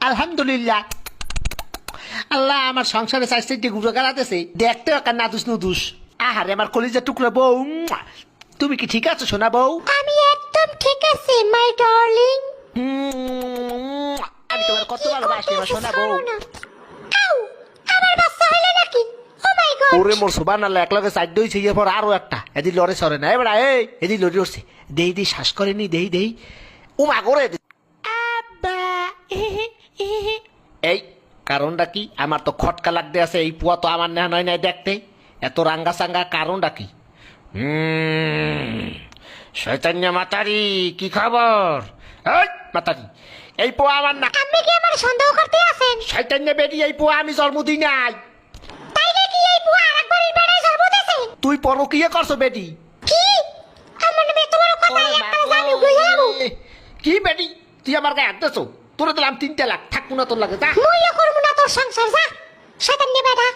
আলহামদুলিল্লাহ। আল্লাহ আমার সংসারে চাইতে ঘুরে গাড়াতেছে, দেখতে একটা নাদুস নুদুস। আহারে আমার কলিজার টুকরা বউ, তুমি কি ঠিক আছো সোনা বউ? আমি একদম ঠিক আছি মাই ডার্লিং। আমি তোমার কত ভালোবাসি আমার সোনা বউ। আউ, আমার বাচ্চা হইলো নাকি? ও মাই গড। ওরে মোর সুবহানাল্লাহ, একলাগে সাইড দইছে গিয়ে পর আরো একটা এদি লড়ে সরে না এবার এদি লড়ে উঠছে। দেই দেই শ্বাস করেনি, দেই দেই ও মা করে আব্বা। এই কারণটা কি? আমার তো খটকা লাগতে আছে, এই পুয়া তো আমার নেহা নয় নাই দেখতে, এত রাঙ্গা সাঙ্গা কারণটা কি? শয়তান্য মাতারি, কি খবর? এই মাতারি, এই পোয়া আমার না। আপনি কি আমার সন্দেহ করতে আছেন? শয়তান্য বেরি, এই পোয়া আমি জন্ম দিই নাই। তাই নাকি? এই বুয়া আরেকবারের বেড়ায় জন্ম দিয়েছে? তুই পরকিয়া করছো বেটি? কি? আমার নামে তোমার কথা একটা জানি কই যাবো? কি বেটি, তুই আমার গায়ে হাত দিছো? তোরে দিলাম 3 লাখ, থাকবো না তোর লাগে, যা। মুইও করব না তোর সংসার, যা শয়তান নে বেটা।